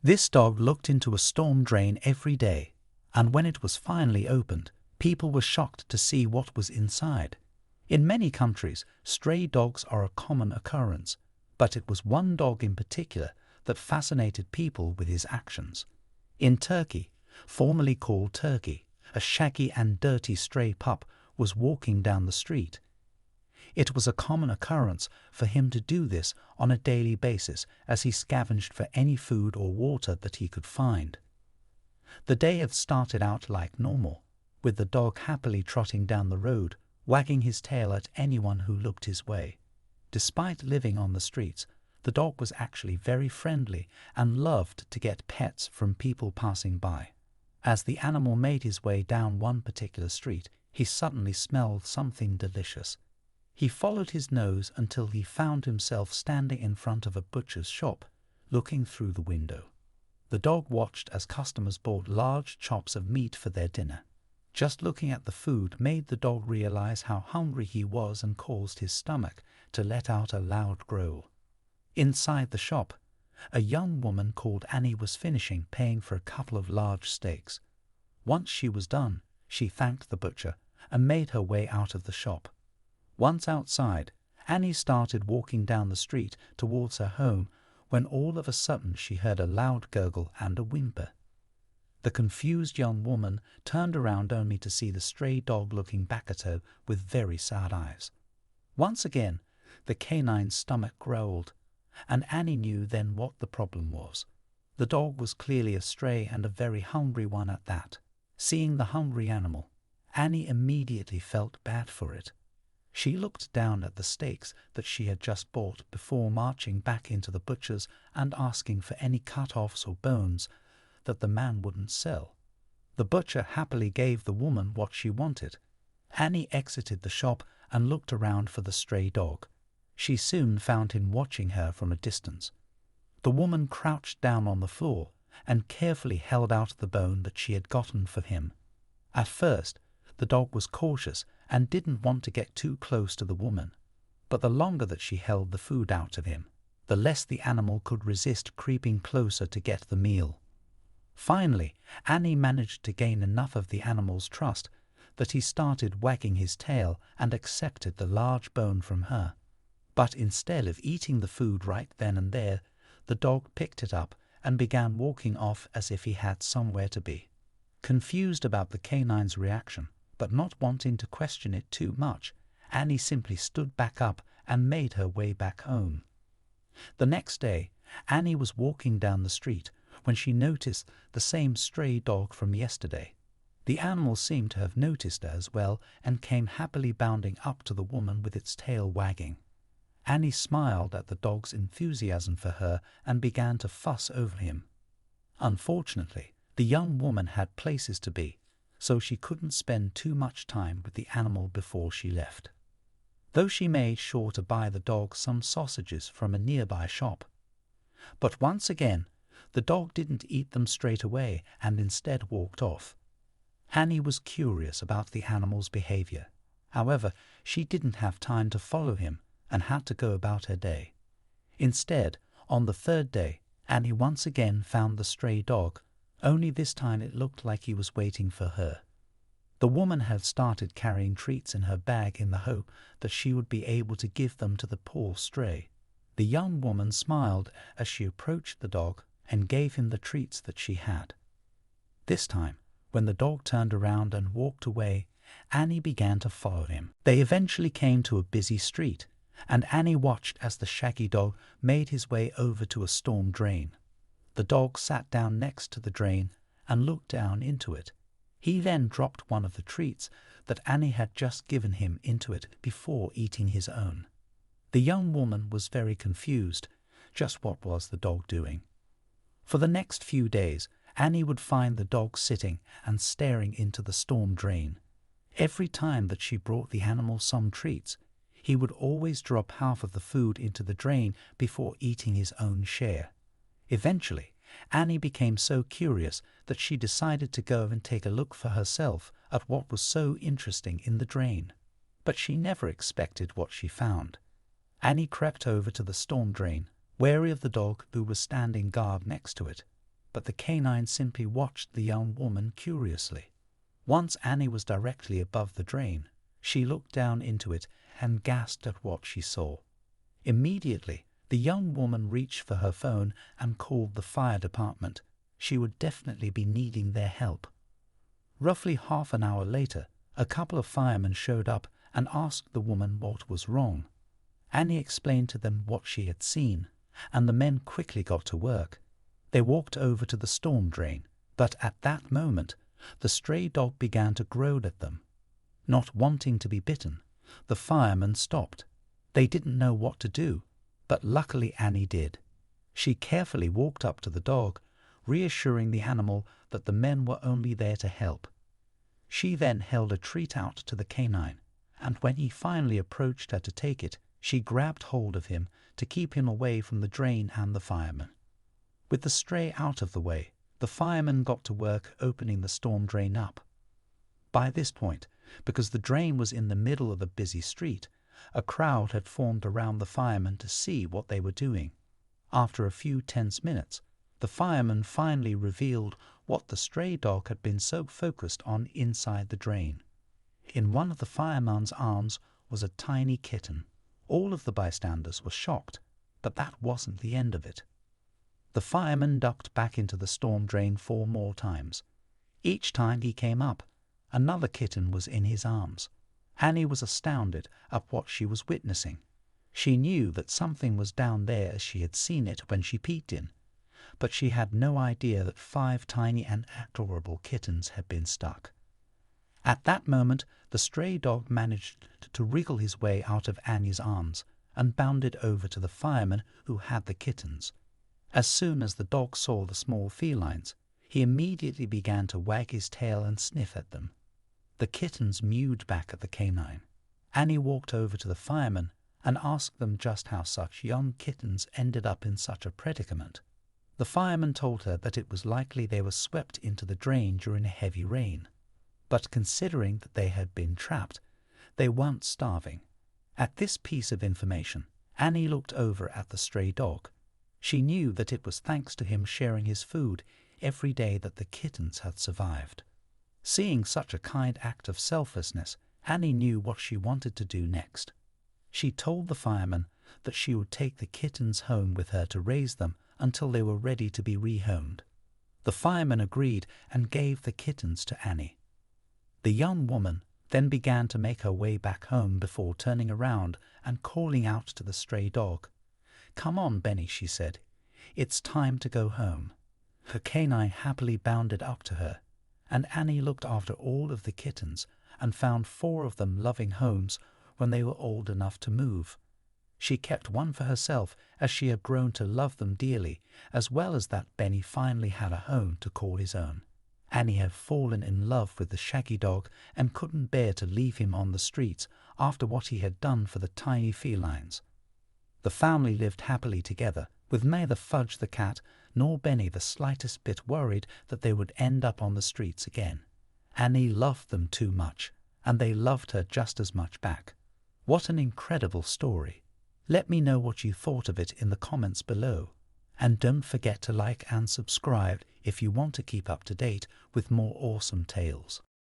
This dog looked into a storm drain every day, and when it was finally opened, people were shocked to see what was inside. In many countries, stray dogs are a common occurrence, but it was one dog in particular that fascinated people with his actions. In Turkey, formerly called Turkey, a shaggy and dirty stray pup was walking down the street. It was a common occurrence for him to do this on a daily basis as he scavenged for any food or water that he could find. The day had started out like normal, with the dog happily trotting down the road, wagging his tail at anyone who looked his way. Despite living on the streets, the dog was actually very friendly and loved to get pets from people passing by. As the animal made his way down one particular street, he suddenly smelled something delicious. He followed his nose until he found himself standing in front of a butcher's shop, looking through the window. The dog watched as customers bought large chops of meat for their dinner. Just looking at the food made the dog realize how hungry he was and caused his stomach to let out a loud growl. Inside the shop, a young woman called Annie was finishing paying for a couple of large steaks. Once she was done, she thanked the butcher and made her way out of the shop. Once outside, Annie started walking down the street towards her home when all of a sudden she heard a loud gurgle and a whimper. The confused young woman turned around only to see the stray dog looking back at her with very sad eyes. Once again, the canine's stomach growled, and Annie knew then what the problem was. The dog was clearly a stray and a very hungry one at that. Seeing the hungry animal, Annie immediately felt bad for it. She looked down at the steaks that she had just bought before marching back into the butcher's and asking for any cut-offs or bones that the man wouldn't sell. The butcher happily gave the woman what she wanted. Annie exited the shop and looked around for the stray dog. She soon found him watching her from a distance. The woman crouched down on the floor and carefully held out the bone that she had gotten for him. At first, the dog was cautious and didn't want to get too close to the woman, but the longer that she held the food out of him, the less the animal could resist creeping closer to get the meal. Finally, Annie managed to gain enough of the animal's trust that he started wagging his tail and accepted the large bone from her. But instead of eating the food right then and there, the dog picked it up and began walking off as if he had somewhere to be. Confused about the canine's reaction, but not wanting to question it too much, Annie simply stood back up and made her way back home. The next day, Annie was walking down the street when she noticed the same stray dog from yesterday. The animal seemed to have noticed her as well and came happily bounding up to the woman with its tail wagging. Annie smiled at the dog's enthusiasm for her and began to fuss over him. Unfortunately, the young woman had places to be, so she couldn't spend too much time with the animal before she left. Though she made sure to buy the dog some sausages from a nearby shop. But once again, the dog didn't eat them straight away and instead walked off. Annie was curious about the animal's behavior. However, she didn't have time to follow him and had to go about her day. Instead, on the third day, Annie once again found the stray dog, only this time it looked like he was waiting for her. The woman had started carrying treats in her bag in the hope that she would be able to give them to the poor stray. The young woman smiled as she approached the dog and gave him the treats that she had. This time, when the dog turned around and walked away, Annie began to follow him. They eventually came to a busy street, and Annie watched as the shaggy dog made his way over to a storm drain. The dog sat down next to the drain and looked down into it. He then dropped one of the treats that Annie had just given him into it before eating his own. The young woman was very confused. Just what was the dog doing? For the next few days, Annie would find the dog sitting and staring into the storm drain. Every time that she brought the animal some treats, he would always drop half of the food into the drain before eating his own share. Eventually, Annie became so curious that she decided to go and take a look for herself at what was so interesting in the drain. But she never expected what she found. Annie crept over to the storm drain, wary of the dog who was standing guard next to it. but the canine simply watched the young woman curiously. Once Annie was directly above the drain, she looked down into it and gasped at what she saw. Immediately, the young woman reached for her phone and called the fire department. She would definitely be needing their help. Roughly half an hour later, a couple of firemen showed up and asked the woman what was wrong. Annie explained to them what she had seen, and the men quickly got to work. They walked over to the storm drain, but at that moment, the stray dog began to groan at them. Not wanting to be bitten, the firemen stopped. They didn't know what to do, but luckily Annie did. She carefully walked up to the dog, reassuring the animal that the men were only there to help. She then held a treat out to the canine, and when he finally approached her to take it, she grabbed hold of him to keep him away from the drain and the firemen. With the stray out of the way, the firemen got to work opening the storm drain up. By this point, because the drain was in the middle of a busy street, a crowd had formed around the firemen to see what they were doing. After a few tense minutes, the firemen finally revealed what the stray dog had been so focused on inside the drain. In one of the fireman's arms was a tiny kitten. All of the bystanders were shocked, but that wasn't the end of it. The fireman ducked back into the storm drain 4 more times. Each time he came up, another kitten was in his arms. Annie was astounded at what she was witnessing. She knew that something was down there as she had seen it when she peeked in, but she had no idea that 5 tiny and adorable kittens had been stuck. At that moment, the stray dog managed to wriggle his way out of Annie's arms and bounded over to the fireman who had the kittens. As soon as the dog saw the small felines, he immediately began to wag his tail and sniff at them. The kittens mewed back at the canine. Annie walked over to the fireman and asked them just how such young kittens ended up in such a predicament. The fireman told her that it was likely they were swept into the drain during a heavy rain. But considering that they had been trapped, they weren't starving. At this piece of information, Annie looked over at the stray dog. She knew that it was thanks to him sharing his food every day that the kittens had survived. Seeing such a kind act of selflessness, Annie knew what she wanted to do next. She told the fireman that she would take the kittens home with her to raise them until they were ready to be rehomed. The fireman agreed and gave the kittens to Annie. The young woman then began to make her way back home before turning around and calling out to the stray dog. "Come on, Benny," she said. "It's time to go home." Her canine happily bounded up to her, and Annie looked after all of the kittens and found 4 of them loving homes when they were old enough to move. She kept one for herself as she had grown to love them dearly, as well as that Benny finally had a home to call his own. Annie had fallen in love with the shaggy dog and couldn't bear to leave him on the streets after what he had done for the tiny felines. The family lived happily together, with neither Fudge the cat nor Benny the slightest bit worried that they would end up on the streets again. Annie loved them too much, and they loved her just as much back. What an incredible story. Let me know what you thought of it in the comments below. And don't forget to like and subscribe if you want to keep up to date with more awesome tales.